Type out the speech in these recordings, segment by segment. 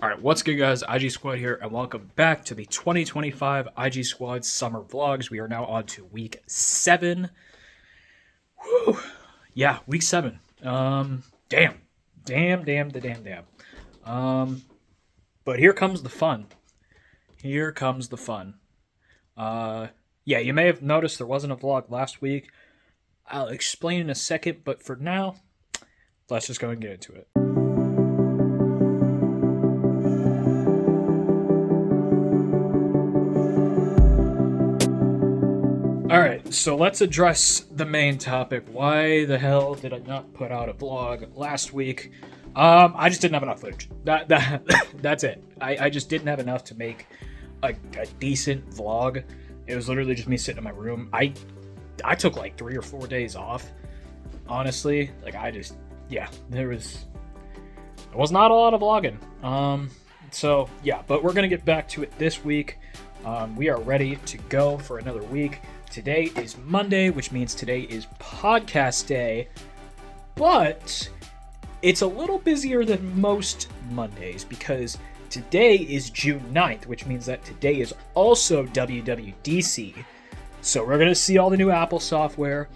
Alright, what's good guys? IG Squad here, and welcome back to the 2025 IG Squad Summer Vlogs. We are now on to week 7. Whew. Yeah, week 7. Damn. But here comes the fun. Yeah, you may have noticed there wasn't a vlog last week. I'll explain in a second, but for now, let's just go and get into it. Alright, so let's address the main topic. Why the hell did I not put out a vlog last week? I just didn't have enough footage. That's it. I just didn't have enough to make a decent vlog. It was literally just me sitting in my room. I took like 3 or 4 days off, honestly. Like there was not a lot of vlogging. So yeah, but we're gonna get back to it this week. We are ready to go for another week. Today is Monday, which means today is podcast day, but it's a little busier than most Mondays because today is June 9th, which means that today is also WWDC. So we're going to see all the new Apple software.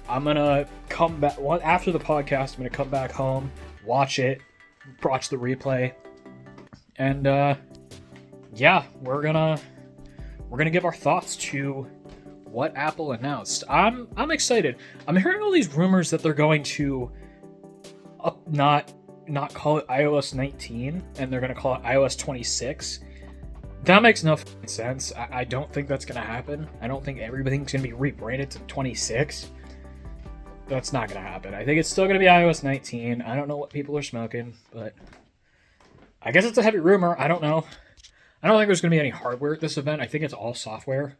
I'm going to come back after the podcast. I'm going to come back home, watch the replay. And yeah, we're going to give our thoughts to what Apple announced. I'm excited. I'm hearing all these rumors that they're going to not call it iOS 19 and they're going to call it iOS 26. That makes no sense. I don't think that's going to happen. I don't think everything's going to be rebranded to 26. That's not going to happen. I think it's still going to be iOS 19. I don't know what people are smoking, but I guess it's a heavy rumor. I don't know. I don't think there's going to be any hardware at this event. I think it's all software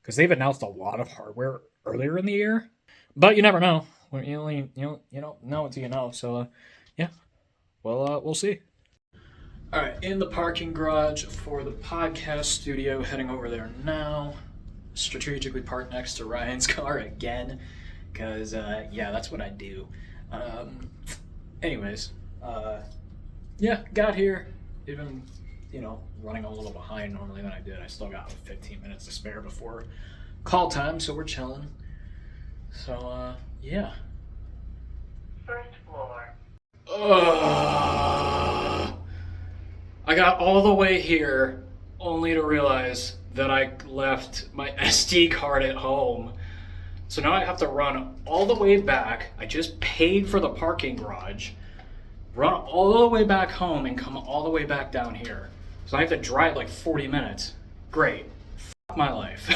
because they've announced a lot of hardware earlier in the year. But you never know. You don't know until you know. So yeah, well, we'll see. All right, in the parking garage for the podcast studio, heading over there now. Strategically parked next to Ryan's car again, because yeah, that's what I do. Anyways, yeah, got here. Even running a little behind normally than I did. I still got 15 minutes to spare before call time, so we're chilling. So yeah. First floor. I got all the way here only to realize that I left my SD card at home. So now I have to run all the way back. I just paid for the parking garage, run all the way back home, and come all the way back down here. So I have to drive like 40 minutes. Great. Fuck my life.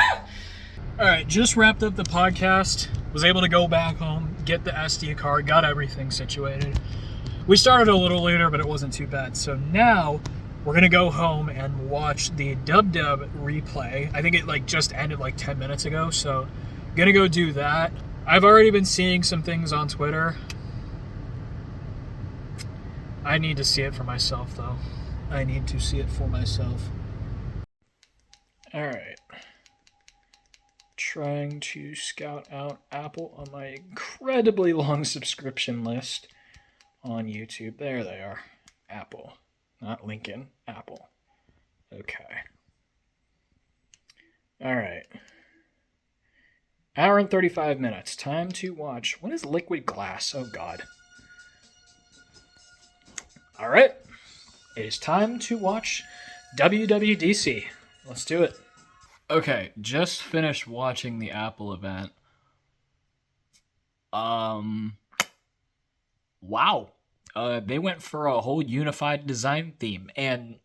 Alright, just wrapped up the podcast. Was able to go back home, get the SD card, got everything situated. We started a little later, but it wasn't too bad. So now we're gonna go home and watch the Dub replay. I think it just ended 10 minutes ago, so gonna go do that. I've already been seeing some things on Twitter. I need to see it for myself though. I need to see it for myself. Alright. Trying to scout out Apple on my incredibly long subscription list on YouTube. There they are. Apple. Not Lincoln. Apple. Okay. Alright. Hour and 35 minutes. Time to watch. What is liquid glass? Oh god. Alright. It is time to watch WWDC. Let's do it. Okay, just finished watching the Apple event. Wow. They went for a whole unified design theme, and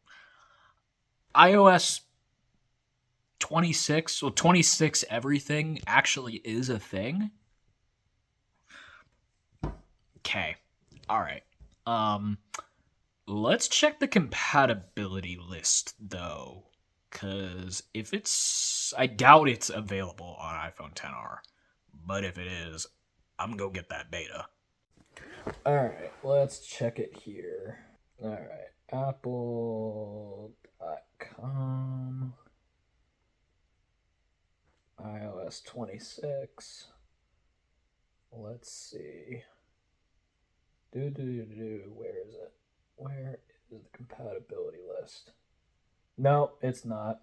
iOS 26, 26 everything actually is a thing. Okay. Alright. Let's check the compatibility list, though. Because if I doubt it's available on iPhone XR. But if it is, I'm going to get that beta. Alright, let's check it here. Alright, apple.com. iOS 26. Let's see. Where is it? Where is the compatibility list. No, it's not.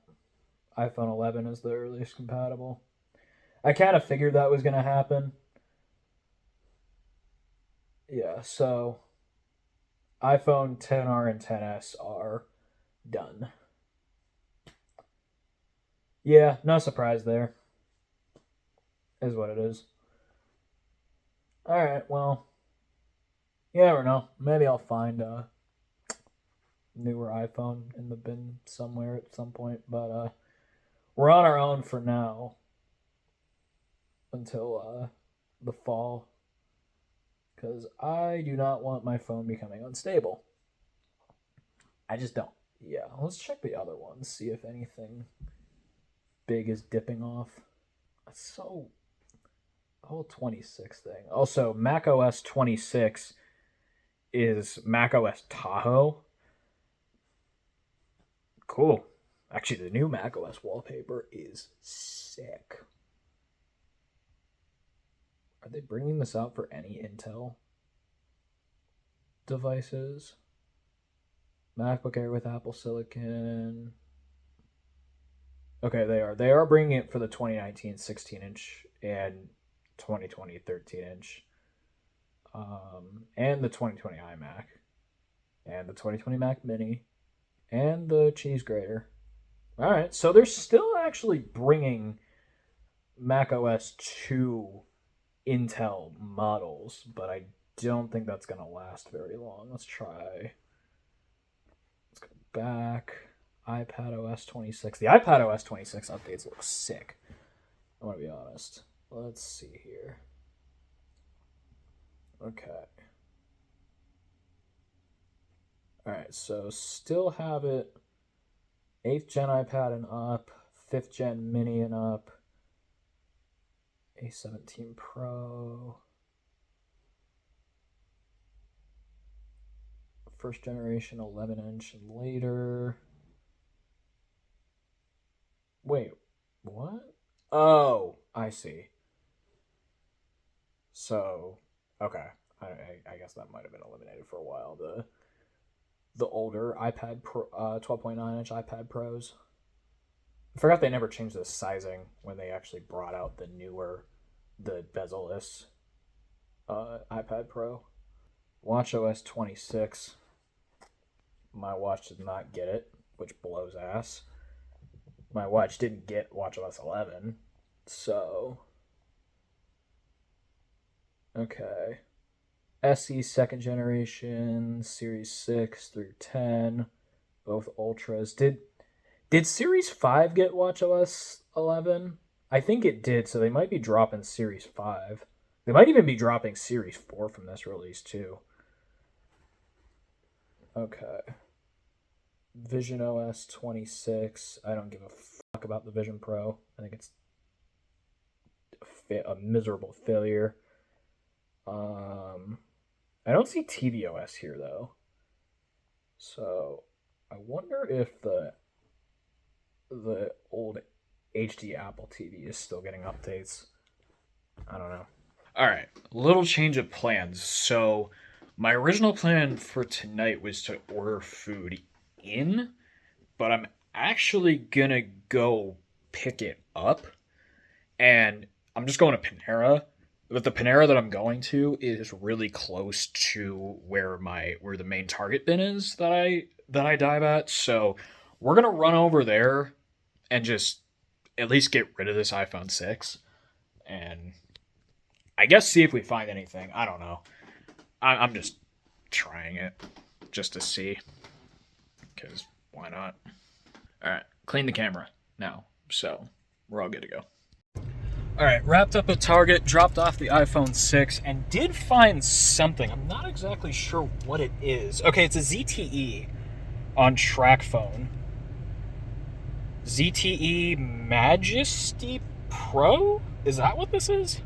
iPhone 11 is the earliest compatible. I kind of figured that was going to happen. Yeah, so iPhone XR and XS are done. Yeah, no surprise there. Is what it is. Alright, well, you never know. Maybe I'll find a newer iPhone in the bin somewhere at some point, but we're on our own for now until the fall, because I do not want my phone becoming unstable. I just don't. Yeah, let's check the other ones, see if anything big is dipping off. That's so... the whole 26 thing. Also, macOS 26 is macOS Tahoe. Cool. Actually, the new macOS wallpaper is sick. Are they bringing this out for any Intel devices? MacBook Air with Apple Silicon. Okay, they are. They are bringing it for the 2019 16-inch and 2020 13-inch. And the 2020 iMac. And the 2020 Mac Mini. And the cheese grater. Alright, so they're still actually bringing macOS to Intel models, but I don't think that's going to last very long. Let's try. Let's go back. iPad OS 26. The iPad OS 26 updates look sick. I want to be honest. Let's see here. Okay. Alright, so still have it 8th gen iPad and up, 5th gen mini and up, A17 Pro, first generation 11-inch and later. Wait, what? Oh, I see. So, okay. I guess that might have been eliminated for a while. The older iPad Pro, 12.9-inch iPad Pros. I forgot they never changed the sizing when they actually brought out the newer, the bezel-less iPad Pro. WatchOS 26. My watch did not get it, which blows ass. My watch didn't get WatchOS 11, so... Okay. SE 2nd generation, Series 6 through 10, both Ultras. Did Series 5 get WatchOS 11? I think it did, so they might be dropping Series 5. They might even be dropping Series 4 from this release, too. Okay. Vision OS 26. I don't give a fuck about the Vision Pro. I think it's a miserable failure. I don't see tvOS here, though. So, I wonder if the old HD Apple TV is still getting updates. I don't know. Alright, little change of plans. So, my original plan for tonight was to order food in, but I'm actually gonna go pick it up. And I'm just going to Panera. But the Panera that I'm going to is really close to where the main Target bin is that I dive at. So we're gonna run over there and just at least get rid of this iPhone 6 and I guess see if we find anything. I don't know. I'm just trying it just to see, because why not? All right, clean the camera now, so we're all good to go. All right, wrapped up at Target, dropped off the iPhone 6, and did find something. I'm not exactly sure what it is. Okay, it's a ZTE on TrackPhone. ZTE Majesty Pro? Is that what this is?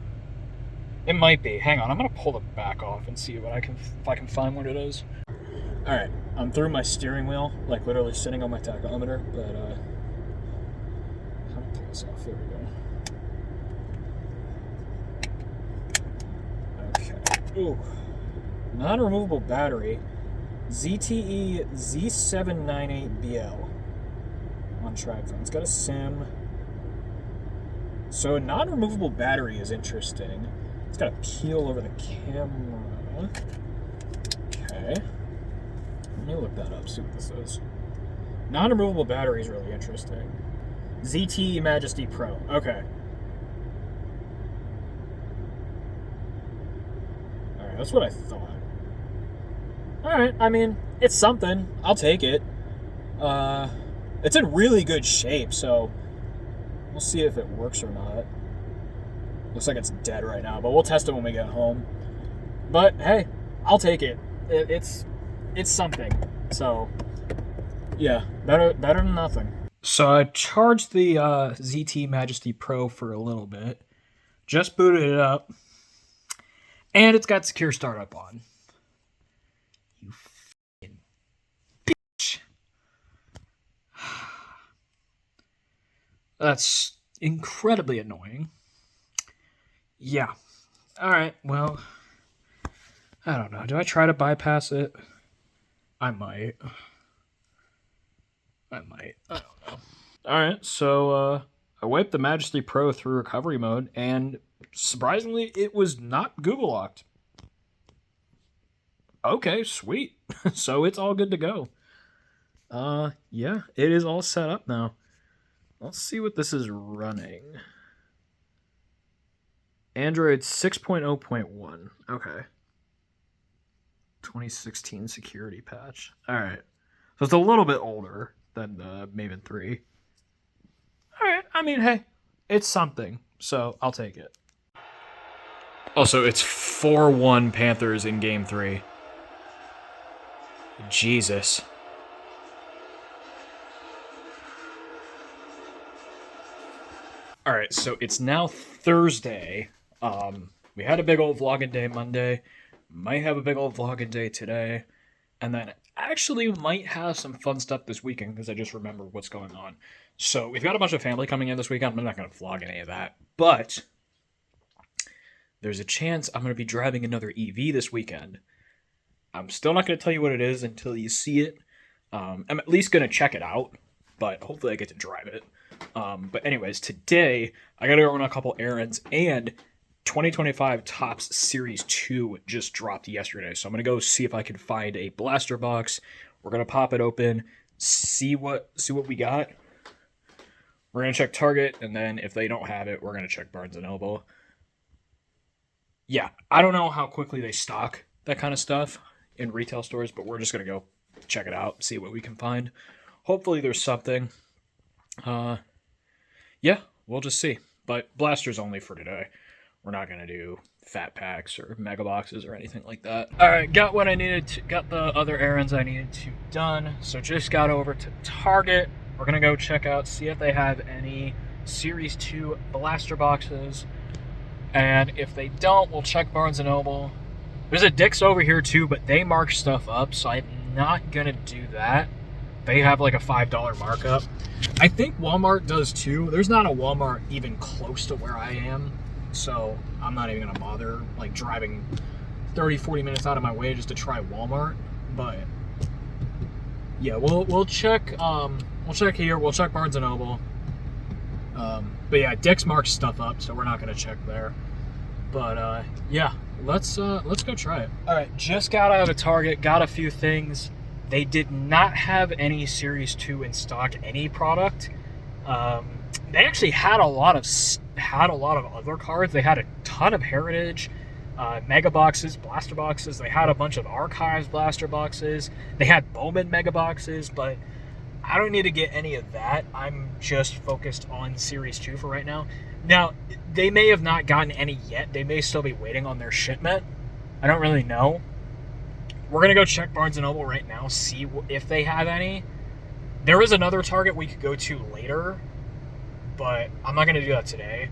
It might be. Hang on, I'm gonna pull the back off and see what if I can find what it is. All right, I'm through my steering wheel, like literally sitting on my tachometer, but how do I pull this off? There we go. Okay. Ooh. Non-removable battery. ZTE Z798BL on track phone. It's got a SIM. So a non-removable battery is interesting. It's got a peel over the camera. Okay. Let me look that up, see what this is. Non-removable battery is really interesting. ZTE Majesty Pro. Okay. Alright, that's what I thought. Alright, I mean, it's something. I'll take it. It's in really good shape, so we'll see if it works or not. Looks like it's dead right now, but we'll test it when we get home. But hey, I'll take it. It's something. So yeah, better than nothing. So I charged the ZT Majesty Pro for a little bit. Just booted it up, and it's got secure startup on. You f***ing bitch. That's incredibly annoying. Yeah. Alright, well, I don't know. Do I try to bypass it? I might. I don't know. Alright, so I wiped the Majesty Pro through recovery mode, and surprisingly, it was not Google locked. Okay, sweet. So it's all good to go. Yeah, it is all set up now. Let's see what this is running. Android 6.0.1. Okay. 2016 security patch. Alright. So it's a little bit older than the Maven 3. Alright, I mean, hey, it's something. So I'll take it. Also, it's 4-1 Panthers in Game 3. Jesus. Alright, so it's now Thursday. We had a big old vlogging day Monday. Might have a big old vlogging day today. And then actually might have some fun stuff this weekend because I just remembered what's going on. So we've got a bunch of family coming in this weekend. I'm not going to vlog any of that. But there's a chance I'm going to be driving another EV this weekend. I'm still not going to tell you what it is until you see it. I'm at least going to check it out. But hopefully I get to drive it. But anyways, today I got to go run a couple errands, and 2025 Topps Series 2 just dropped yesterday. So I'm going to go see if I can find a blaster box. We're going to pop it open, see what we got. We're going to check Target, and then if they don't have it, we're going to check Barnes & Noble. Yeah, I don't know how quickly they stock that kind of stuff in retail stores, but we're just going to go check it out, see what we can find. Hopefully there's something. Yeah, we'll just see. But blasters only for today. We're not going to do fat packs or mega boxes or anything like that. Alright, got what I needed to, got the other errands I needed to done. So just got over to Target. We're going to go check out, see if they have any Series 2 blaster boxes. And if they don't, we'll check Barnes & Noble. There's a Dick's over here too, but they mark stuff up, so I'm not going to do that. They have like a $5 markup. I think Walmart does too. There's not a Walmart even close to where I am, so I'm not even gonna bother like driving 30-40 minutes out of my way just to try Walmart. But yeah, we'll check here, we'll check Barnes & Noble. But yeah, Dick's marks stuff up, so we're not gonna check there. But yeah, let's go try it. All right, just got out of Target, got a few things. They did not have any Series 2 in stock, any product. They actually had a lot of other cards. They had a ton of Heritage, Mega Boxes, Blaster Boxes. They had a bunch of Archives Blaster Boxes. They had Bowman Mega Boxes, but I don't need to get any of that. I'm just focused on Series 2 for right now. Now, they may have not gotten any yet. They may still be waiting on their shipment. I don't really know. We're going to go check Barnes & Noble right now, see if they have any. There is another Target we could go to later, but I'm not going to do that today.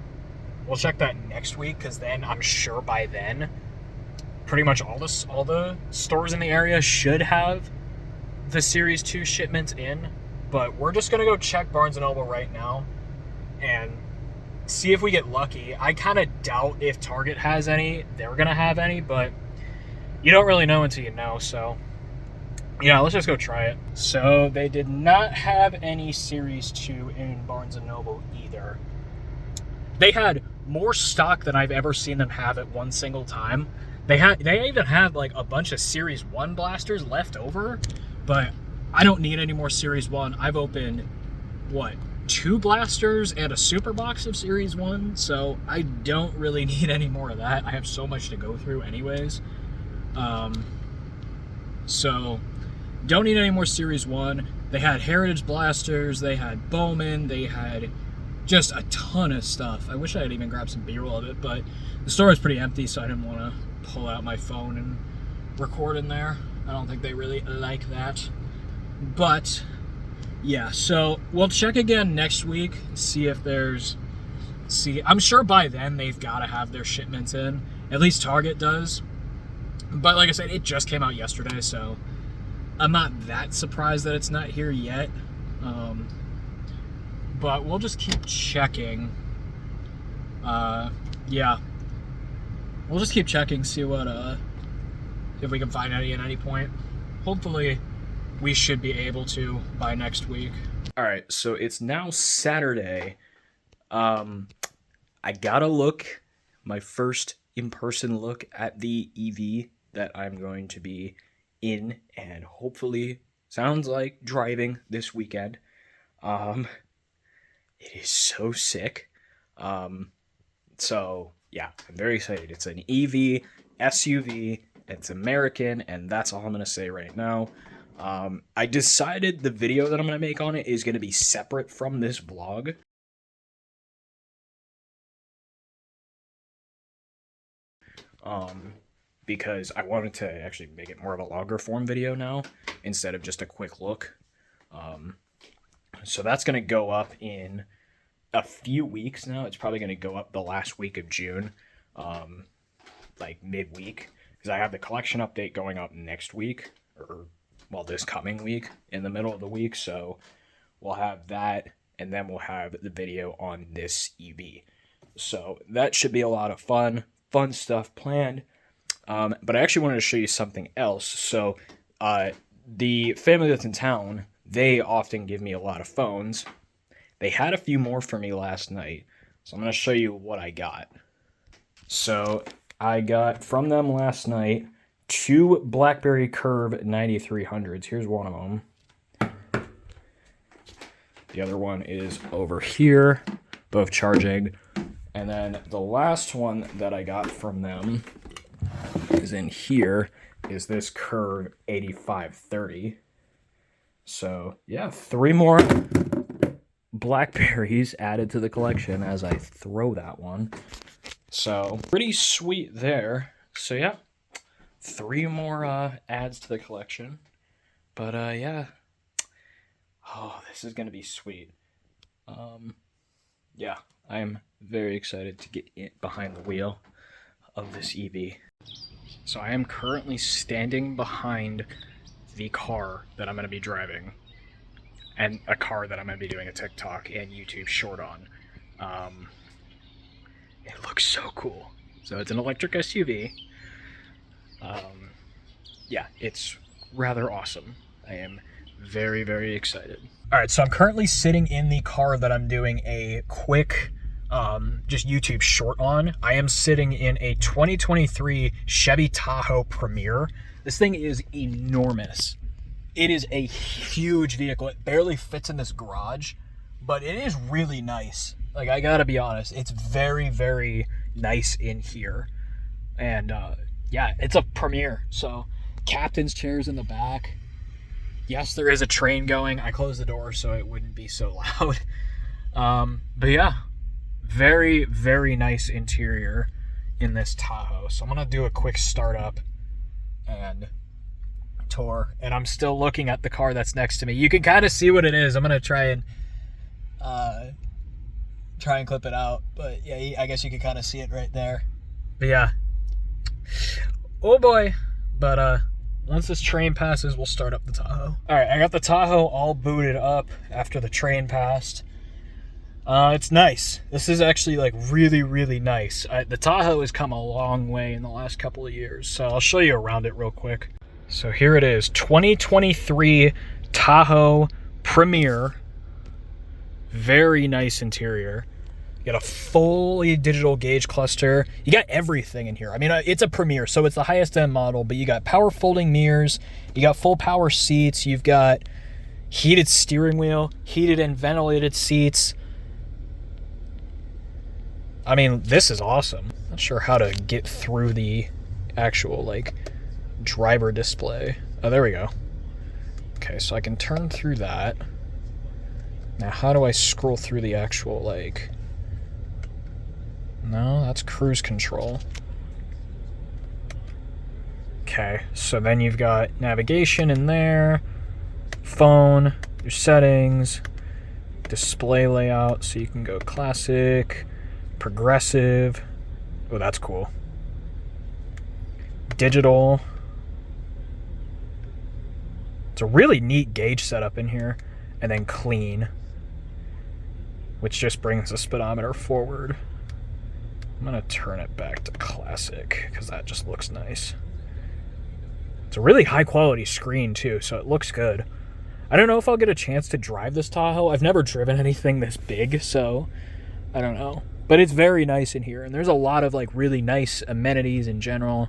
We'll check that next week, because then I'm sure by then, pretty much all the stores in the area should have the Series 2 shipments in. But we're just going to go check Barnes & Noble right now and see if we get lucky. I kind of doubt if Target has any, they're going to have any, but you don't really know until you know, so Yeah, let's just go try it. So they did not have any Series 2 in Barnes & Noble either. They had more stock than I've ever seen them have at one single time. They even had like a bunch of Series 1 blasters left over, but I don't need any more Series 1. I've opened, what, 2 blasters and a super box of Series 1, so I don't really need any more of that. I have so much to go through anyways. So don't need any more Series 1. They had Heritage blasters, they had Bowman, they had just a ton of stuff. I wish I had even grabbed some B-roll of it, but the store was pretty empty, so I didn't want to pull out my phone and record in there. I don't think they really like that. But yeah, so we'll check again next week, see if there's... I'm sure by then they've got to have their shipments in. At least Target does. But like I said, it just came out yesterday, so I'm not that surprised that it's not here yet. But we'll just keep checking. Yeah. We'll just keep checking, see what, if we can find any at any point. Hopefully, we should be able to by next week. Alright, so it's now Saturday. I gotta look, my first in-person look at the EV that I'm going to be in, and hopefully, sounds like driving this weekend. It is so sick. So yeah, I'm very excited. It's an EV SUV. It's American, and that's all I'm gonna say right now. I decided the video that I'm gonna make on it is gonna be separate from this vlog. Because I wanted to actually make it more of a longer form video now instead of just a quick look. So that's going to go up in a few weeks now. It's probably going to go up the last week of June, like midweek, because I have the collection update going up next week, or, well, this coming week, in the middle of the week. So we'll have that, and then we'll have the video on this EV. So that should be a lot of fun stuff planned. But I actually wanted to show you something else. So the family that's in town, they often give me a lot of phones. They had a few more for me last night, so I'm going to show you what I got. So I got from them last night 2 BlackBerry Curve 9300s. Here's one of them. The other one is over here, both charging. And then the last one that I got from them is in here, is this Curve 8530. So yeah, 3 more BlackBerries added to the collection as I throw that one. So pretty sweet there. So yeah, 3 more adds to the collection. But yeah, oh, this is gonna be sweet. Yeah, I'm very excited to get behind the wheel of this EV. So I am currently standing behind the car that I'm going to be driving, and a car that I'm going to be doing a TikTok and YouTube short on. It looks so cool. So it's an electric SUV. Yeah, it's rather awesome. I am very, very excited. Alright, so I'm currently sitting in the car that I'm doing a quick just YouTube short on. I am sitting in a 2023 Chevy Tahoe Premier. This thing is enormous. It is a huge vehicle. It barely fits in this garage, but it is really nice. Like, I gotta be honest, it's very, very nice in here. And yeah, it's a Premier. So captain's chairs in the back. Yes, there is a train going. I closed the door so it wouldn't be so loud. But yeah, very, very nice interior in this Tahoe. So I'm gonna do a quick startup and tour, and I'm still looking at the car that's next to me. You can kind of see what it is. I'm gonna try and clip it out, but yeah, I guess you can kind of see it right there. But yeah, oh boy. But once this train passes, we'll start up the Tahoe. All right, I got the Tahoe all booted up after the train passed. It's nice. This is actually like really, really nice. The Tahoe has come a long way in the last couple of years, so I'll show you around it real quick. So here it is, 2023 Tahoe Premier. Very nice interior. You got a fully digital gauge cluster. You got everything in here. I mean, it's a Premier, so it's the highest end model, but you got power folding mirrors, you got full power seats, you've got heated steering wheel, heated and ventilated seats. I mean, this is awesome. Not sure how to get through the actual, like, driver display. Oh, there we go. Okay, so I can turn through that. Now, how do I scroll through the actual, like... No, that's cruise control. Okay, so then you've got navigation in there, phone, your settings, display layout, so you can go classic, progressive. Oh, that's cool. Digital. It's a really neat gauge setup in here. And then clean, which just brings the speedometer forward. I'm gonna turn it back to classic because that just looks nice. It's a really high quality screen too, so it looks good. I don't know if I'll get a chance to drive this Tahoe. I've never driven anything this big, so I don't know. But it's very nice in here, and there's a lot of like really nice amenities in general.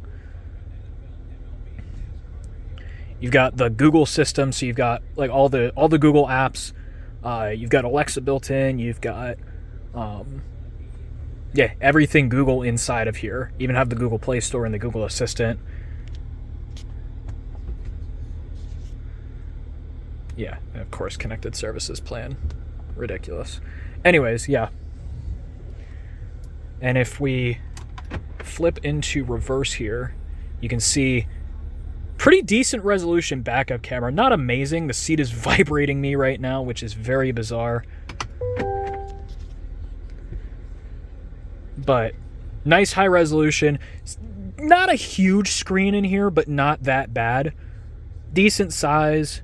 You've got the Google system, so you've got like all the Google apps. You've got Alexa built in. You've got yeah, everything Google inside of here. Even have the Google Play Store and the Google Assistant. Yeah, and of course, connected services plan. Ridiculous. Anyways, yeah. And if we flip into reverse here, you can see pretty decent resolution backup camera. Not amazing. The seat is vibrating me right now, which is very bizarre. But nice high resolution. Not a huge screen in here, but not that bad. Decent size.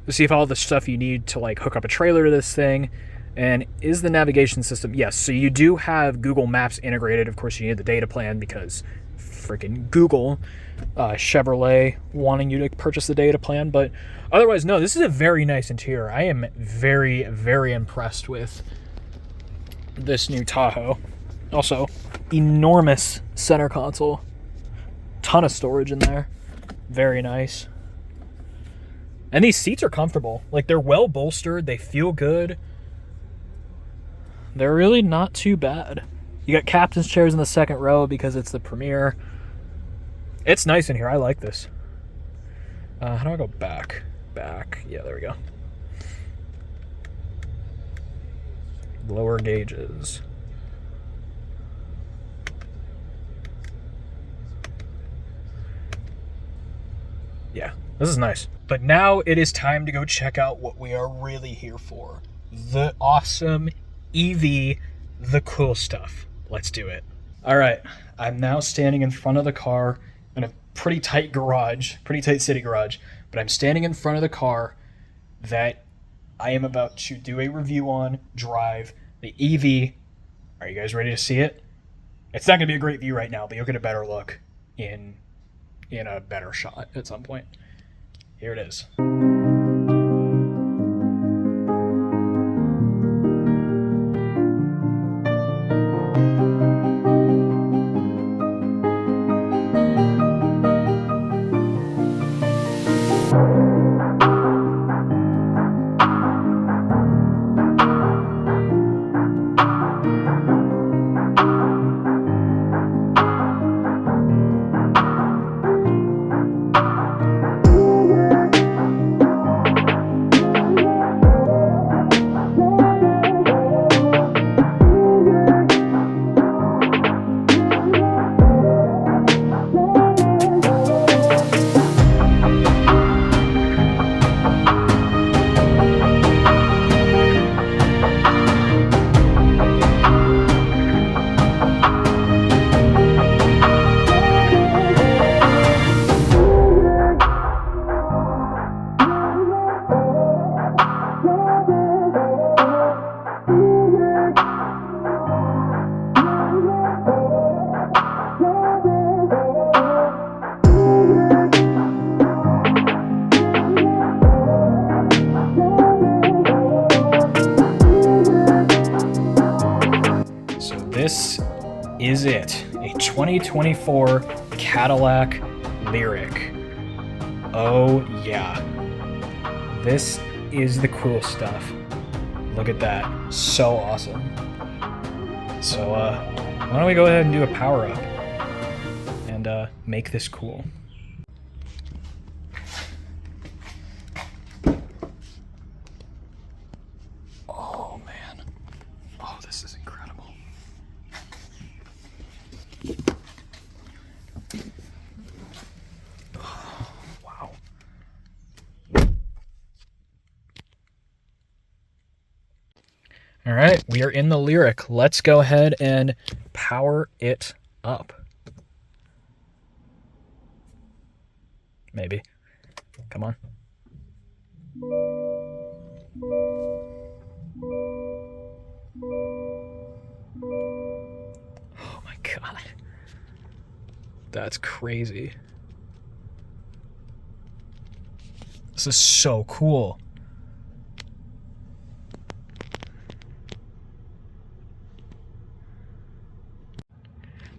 To see if all the stuff you need to like hook up a trailer to this thing. And is the navigation system? Yes, so you do have Google Maps integrated. Of course, you need the data plan because freaking Google, Chevrolet wanting you to purchase the data plan. But otherwise, no, this is a very nice interior. I am very, very impressed with this new Tahoe. Also, enormous center console. Ton of storage in there. Very nice. And these seats are comfortable. Like, they're well bolstered. They feel good. They're really not too bad. You got captain's chairs in the second row because it's the Premier. It's nice in here. I like this. How do I go back? Back. Yeah, there we go. Lower gauges. Yeah, this is nice. But now it is time to go check out what we are really here for. The awesome EV, the cool stuff. Let's do it. All right, I'm now standing in front of the car in a pretty tight garage, pretty tight city garage, but I'm standing in front of the car that I am about to do a review on, drive, the EV. Are you guys ready to see it? It's not gonna be a great view right now, but you'll get a better look in a better shot at some point. Here it is. is it. A 2024 Cadillac LYRIQ. Oh yeah. This is the cool stuff. Look at that. So awesome. So, why don't we go ahead and do a power up and make this cool. Oh man. Oh, this is incredible. Wow. All right, we are in the LYRIQ. Let's go ahead and power it up. Maybe. Come on. Oh my God. That's crazy. This is so cool.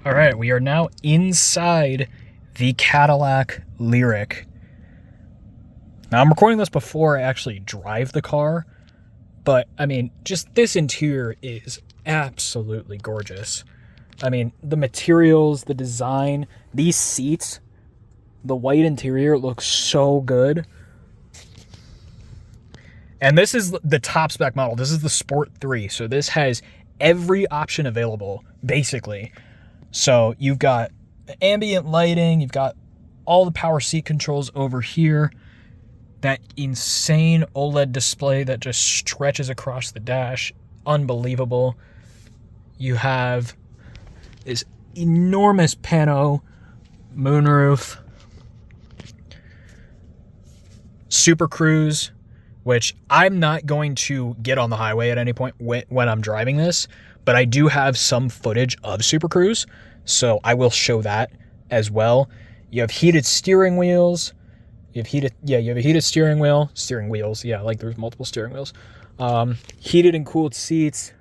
All right, we are now inside the Cadillac LYRIQ. Now, I'm recording this before I actually drive the car, but, I mean, just this interior is absolutely gorgeous. I mean, the materials, the design, these seats, the white interior looks so good. And this is the top spec model. This is the Sport 3, so this has every option available, basically. So you've got ambient lighting, you've got all the power seat controls over here, that insane OLED display that just stretches across the dash, unbelievable. You have this enormous pano moonroof, Super Cruise, which I'm not going to get on the highway at any point when I'm driving this, but I do have some footage of Super Cruise, so I will show that as well. You have heated steering wheels. You have a heated steering wheels. Yeah, like there's multiple steering wheels. Heated and cooled seats.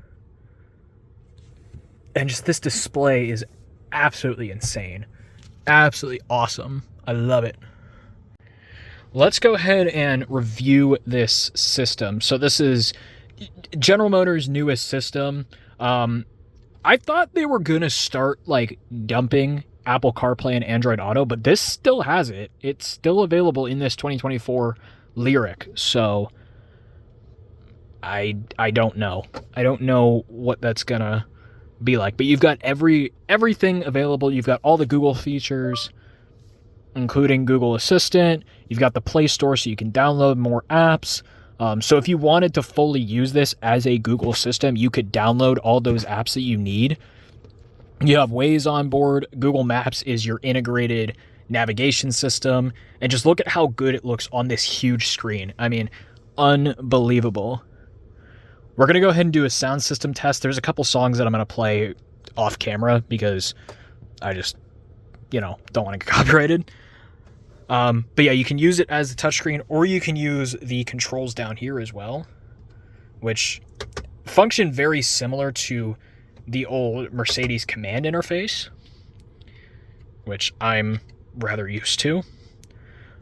And just this display is absolutely insane. Absolutely awesome. I love it. Let's go ahead and review this system. So this is General Motors' newest system. I thought they were going to start like dumping Apple CarPlay and Android Auto, but this still has it. It's still available in this 2024 LYRIQ. So I don't know. I don't know what that's going to be like, but you've got everything available. You've got all the Google features, including Google Assistant. You've got the Play Store so you can download more apps. So if you wanted to fully use this as a Google system, you could download all those apps that you need. You have Waze on board. Google Maps is your integrated navigation system. And just look at how good it looks on this huge screen. I mean, unbelievable. We're going to go ahead and do a sound system test. There's a couple songs that I'm going to play off camera because I just, don't want to get copyrighted. But yeah, you can use it as a touchscreen, or you can use the controls down here as well, which function very similar to the old Mercedes command interface, which I'm rather used to.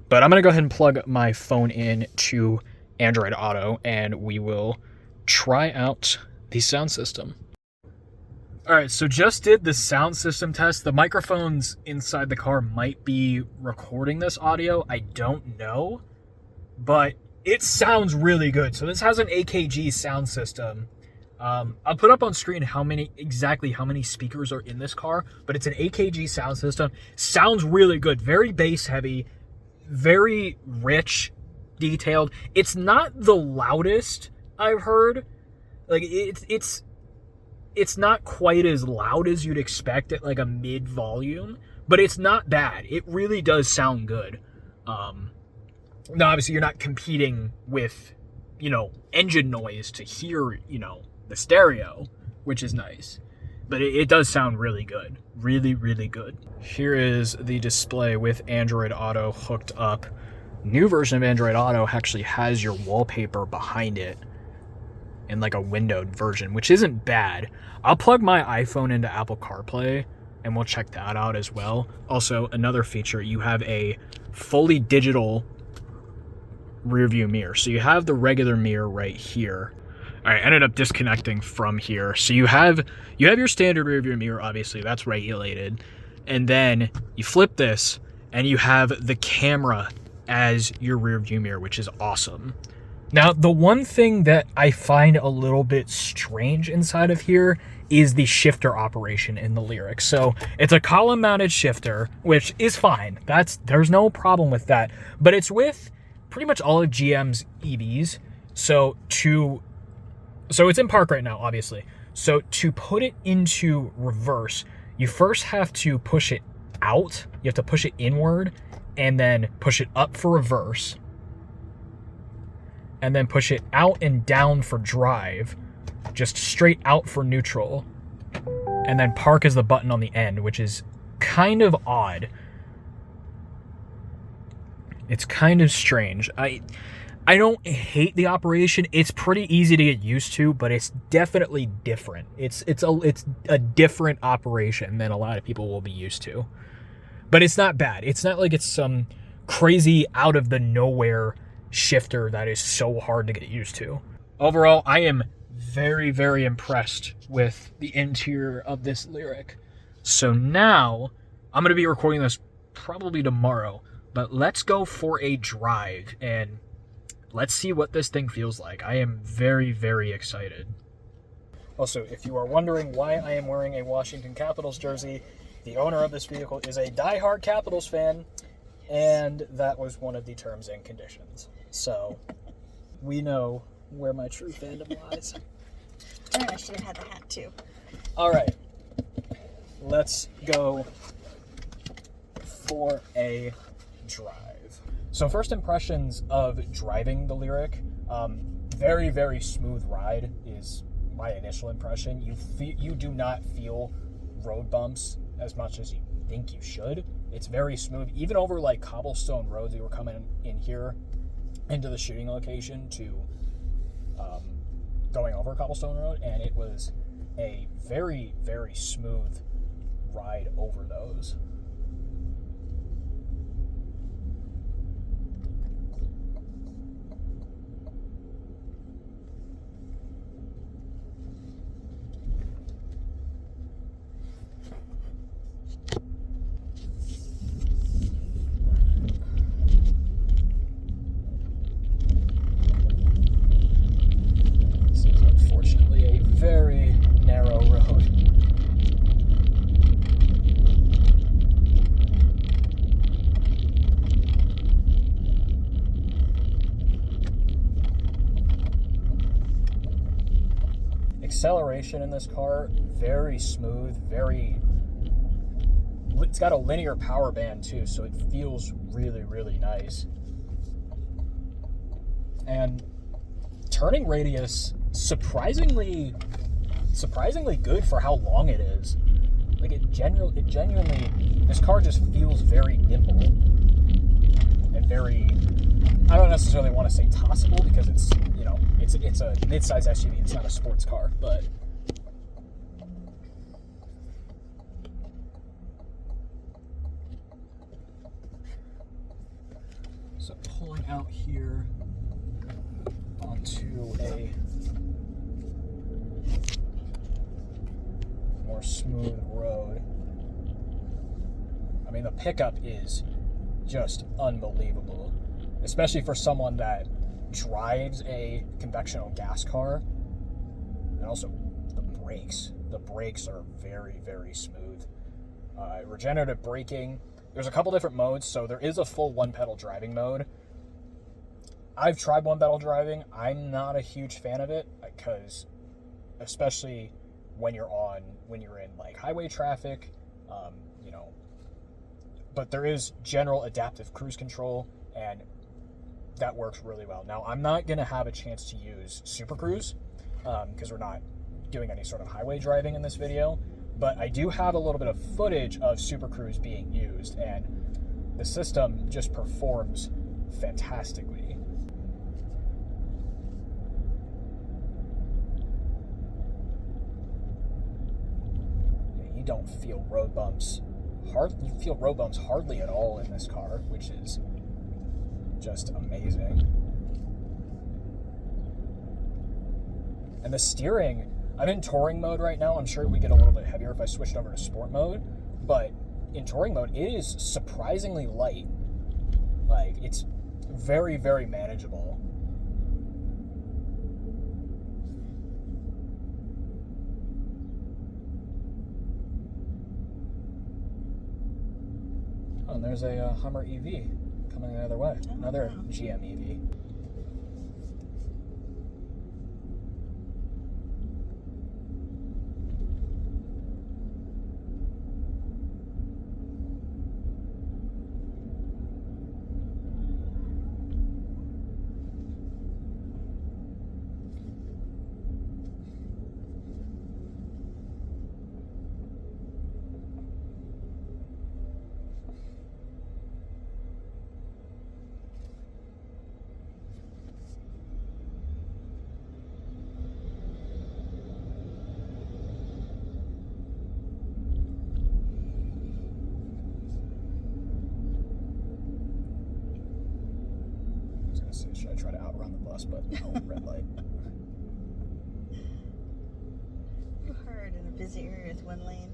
But I'm going to go ahead and plug my phone in to Android Auto, and we will try out the sound system. All right, so just did the sound system test. The microphones inside the car might be recording this audio. I don't know, but it sounds really good. So this has an AKG sound system. I'll put up on screen exactly how many speakers are in this car, but it's an AKG sound system. Sounds really good. Very bass heavy, very rich, detailed. It's not the loudest I've heard. Like it's not quite as loud as you'd expect at like a mid volume, but it's not bad. It really does sound good. Now obviously you're not competing with, engine noise to hear, the stereo, which is nice, but it does sound really good. Really, really good. Here is the display with Android Auto hooked up. New version of Android Auto actually has your wallpaper behind it. in like a windowed version, which isn't bad. I'll plug my iPhone into Apple CarPlay and we'll check that out as well. Also, another feature, you have a fully digital rear view mirror. So you have the regular mirror right here. All right, I ended up disconnecting from here. So you have your standard rear view mirror, obviously, that's regulated. And then you flip this and you have the camera as your rear view mirror, which is awesome. Now, the one thing that I find a little bit strange inside of here is the shifter operation in the Lyriq. So it's a column mounted shifter, which is fine. There's no problem with that, but it's with pretty much all of GM's EVs. So it's in park right now, obviously. So to put it into reverse, you first have to push it out. You have to push it inward and then push it up for reverse. And then push it out and down for drive. Just straight out for neutral. And then park is the button on the end, which is kind of odd. It's kind of strange. I don't hate the operation. It's pretty easy to get used to, but it's definitely different. It's a different operation than a lot of people will be used to. But it's not bad. It's not like it's some crazy out of the nowhere shifter that is so hard to get used to. Overall, I am very, very impressed with the interior of this Lyriq. So now I'm going to be recording this probably tomorrow, but let's go for a drive and let's see what this thing feels like. I am very, very excited. Also, if you are wondering why I am wearing a Washington Capitals jersey, the owner of this vehicle is a diehard Capitals fan, and that was one of the terms and conditions. So we know where my true fandom lies. I should have had the hat too. All right, let's go for a drive. So first impressions of driving the Lyriq, very, very smooth ride is my initial impression. You do not feel road bumps as much as you think you should. It's very smooth, even over like cobblestone roads. We were coming in here into the shooting location to going over cobblestone road, and it was a very, very smooth ride over those. Very narrow road. Acceleration in this car, very smooth, it's got a linear power band too, so it feels really, really nice. And turning radius, surprisingly good for how long it is. Like it genuinely, this car just feels very nimble and very, I don't necessarily want to say tossable because it's, you know, it's a mid-size SUV. It's not a sports car, but so pulling out here onto a more smooth road. I mean, the pickup is just unbelievable, especially for someone that drives a conventional gas car. And also the brakes are very, very smooth. Regenerative braking, there's a couple different modes. So there is a full one pedal driving mode. I've tried one pedal driving. I'm not a huge fan of it because, especially when you're in like highway traffic, you know, but there is general adaptive cruise control, and that works really well. Now, I'm not going to have a chance to use Super Cruise because we're not doing any sort of highway driving in this video, but I do have a little bit of footage of Super Cruise being used, and the system just performs fantastically. you don't feel road bumps. You feel road bumps hardly at all in this car, which is just amazing. And the steering, I'm in touring mode right now. I'm sure it would get a little bit heavier if I switched over to sport mode, but in touring mode, it is surprisingly light. Like, it's very, very manageable. Oh, and there's a Hummer EV coming the other way. Oh, Another wow. GM EV. Should I try to outrun the bus, but no, red light. Too hard in a busy area with one lane.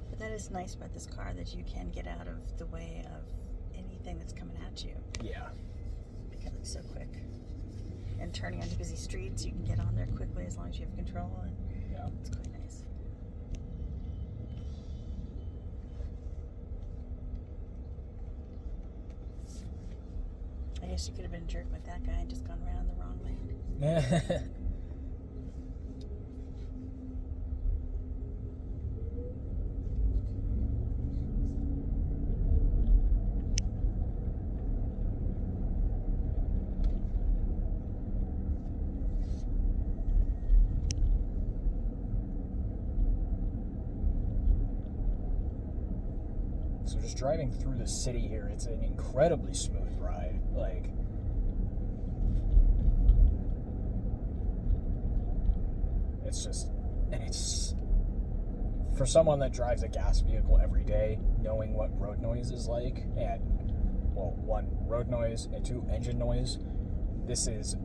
But that is nice about this car, that you can get out of the way of anything that's coming at you. Yeah. Because it's so quick. And turning onto busy streets, you can get on there quickly as long as you have control, and Yeah. it's quite nice. I guess you could have been a jerk like that guy and just gone around the wrong lane. So just driving through the city here, it's an incredibly smooth ride. Like, it's just, and it's, for someone that drives a gas vehicle every day, knowing what road noise is like, and, well, one, road noise, and two, engine noise, this is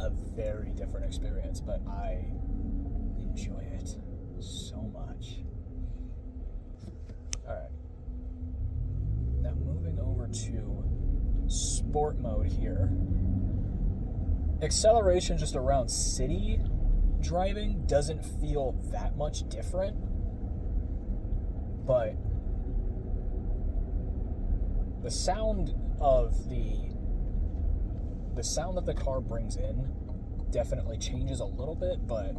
a very different experience, but I enjoy it so much. Alright. Now moving over to sport mode here. Acceleration just around city driving doesn't feel that much different, but the sound that the car brings in definitely changes a little bit, but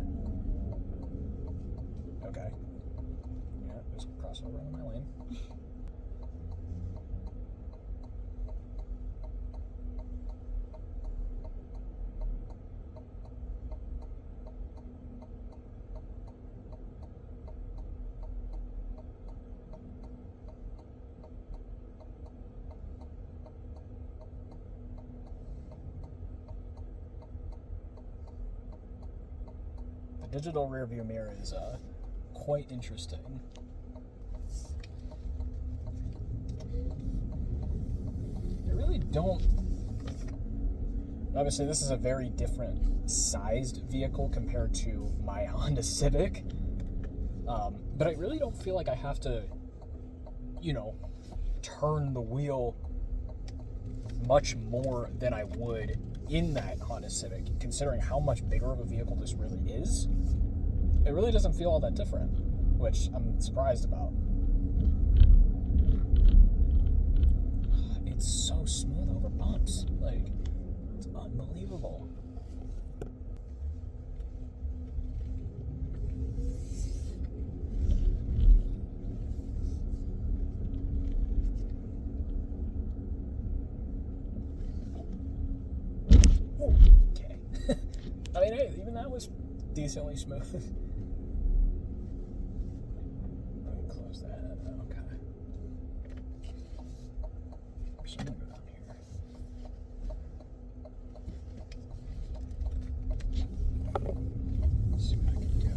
okay. Yeah, there's a crossover in my lane. The digital rear view mirror is quite interesting. I really don't. Obviously, this is a very different sized vehicle compared to my Honda Civic. But I really don't feel like I have to, turn the wheel much more than I would in that Honda Civic, considering how much bigger of a vehicle this really is. It really doesn't feel all that different, which I'm surprised about. It's so smooth over bumps. Like, it's unbelievable. Okay. I mean, hey, even that was decently smooth. Let me close that. Okay. So I'm gonna go down here. Let's see what I can do.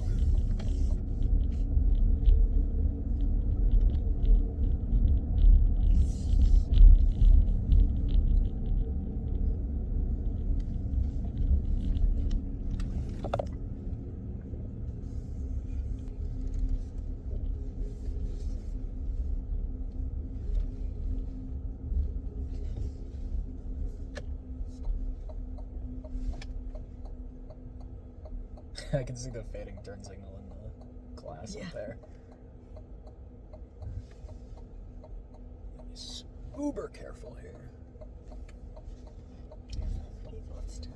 I can see the fading turn signal in the glass up there. He's uber careful here. People, it's tough.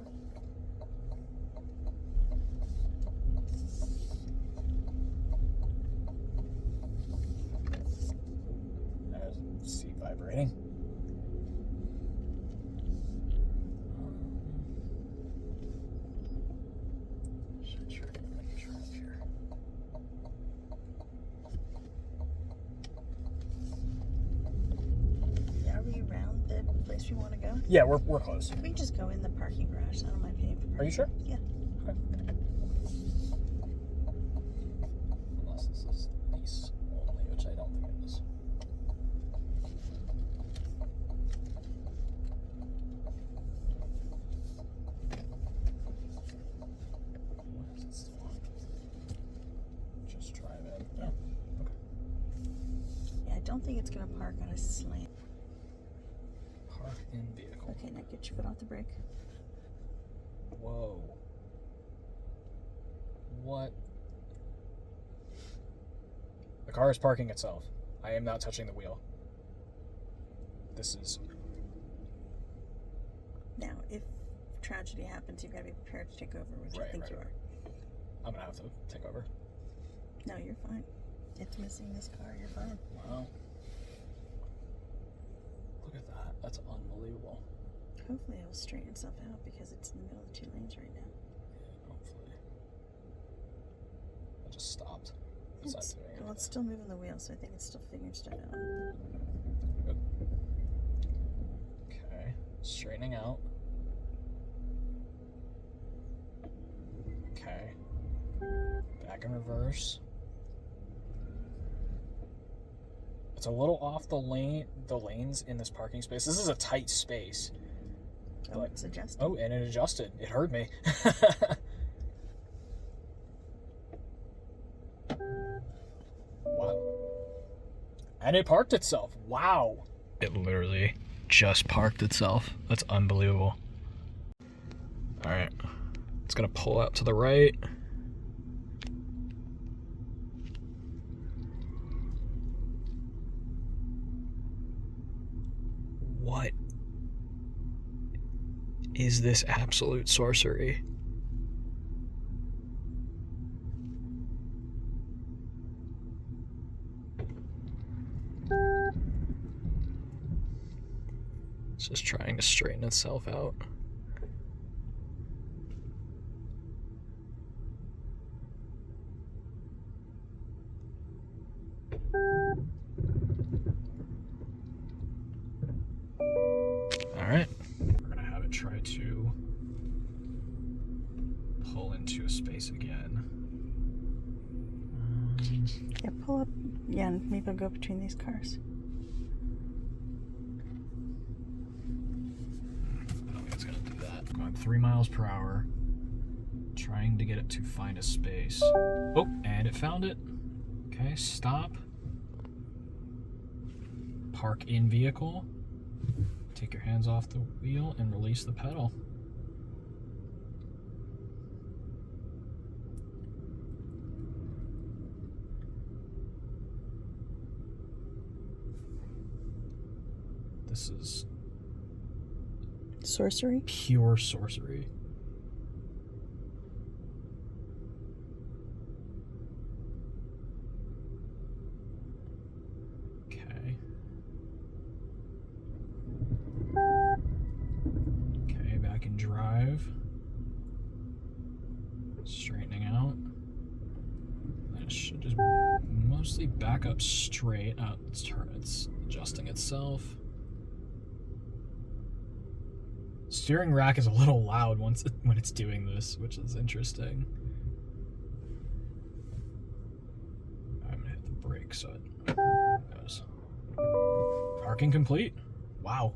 There's the seat vibrating. Should try to make a drive here. Are we around the place we want to go? Yeah, we're close. We can just go in the parking garage. I don't mind paying for parking. Are you sure? Yeah. Okay. Unless this is lease only, which I don't think it is. Why is it still on? Just drive in. Yeah. Okay. Yeah, I don't think it's going to park on a slant. Park in vehicle. Okay, now get your foot off the brake. Whoa. What? The car is parking itself. I am not touching the wheel. This is... Now, if tragedy happens, you've got to be prepared to take over, which I think you are. I'm gonna have to take over. No, you're fine. It's missing this car. You're fine. Wow. Look at that. That's unbelievable. Hopefully, it'll straighten itself out because it's in the middle of 2 lanes right now. Yeah, hopefully. I just stopped. It's not doing Well, it's still moving the wheel, so I think it's still figuring stuff out. Good. Okay. Straightening out. Okay. Back in reverse. It's a little off the lanes in this parking space. This is a tight space. Oh, But- it's adjusting. Oh, and it adjusted. It heard me. Wow. And it parked itself. Wow. It literally just parked itself. That's unbelievable. All right. It's going to pull out to the right. What is this absolute sorcery? It's just trying to straighten itself out. Alright. We're gonna have it try to pull into a space again. Yeah, pull up. Yeah, and maybe I'll go between these cars. I don't think it's gonna do that. Going 3 miles per hour. Trying to get it to find a space. Oh, and it found it. Okay, stop. Park in vehicle. Take your hands off the wheel and release the pedal. This is Sorcery? pure sorcery. Okay. Okay, back in drive. Straightening out. And it should just mostly back up straight. Let's turn. It's adjusting itself. Steering rack is a little loud when it's doing this, which is interesting. I'm gonna hit the brake so it goes. Parking complete. Wow,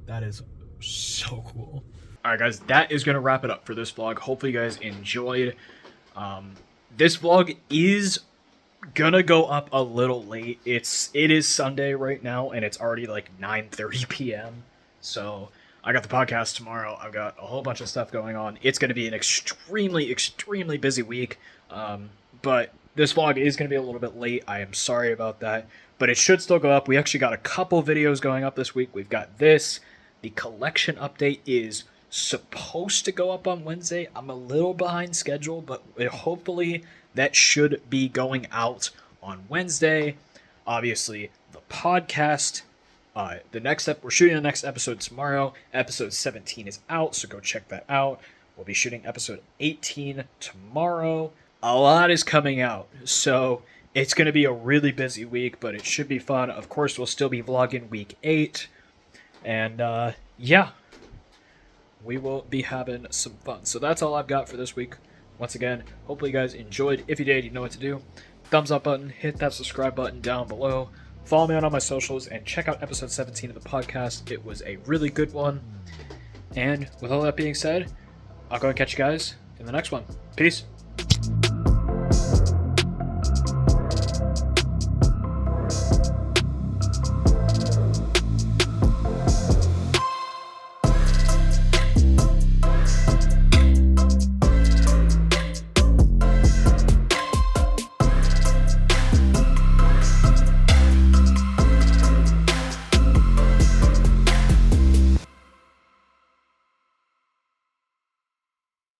that is so cool. All right, guys, that is gonna wrap it up for this vlog. Hopefully, you guys enjoyed. This vlog is gonna go up a little late. It is Sunday right now, and it's already like 9:30 p.m. So. I got the podcast tomorrow. I've got a whole bunch of stuff going on. It's going to be an extremely, extremely busy week. But this vlog is going to be a little bit late. I am sorry about that. But it should still go up. We actually got a couple videos going up this week. We've got this. The collection update is supposed to go up on Wednesday. I'm a little behind schedule, but hopefully that should be going out on Wednesday. Obviously, the podcast, we're shooting the next episode tomorrow. Episode 17 is out, so go check that out. We'll be shooting episode 18 tomorrow. A lot is coming out, so it's going to be a really busy week, but it should be fun. Of course, we'll still be vlogging week 8, and yeah, we will be having some fun. So that's all I've got for this week. Once again, hopefully you guys enjoyed. If you did, you know what to do. Thumbs up button, hit that subscribe button down below. Follow me on all my socials, and check out episode 17 of the podcast. It was a really good one. And with all that being said, I'll go and catch you guys in the next one. Peace.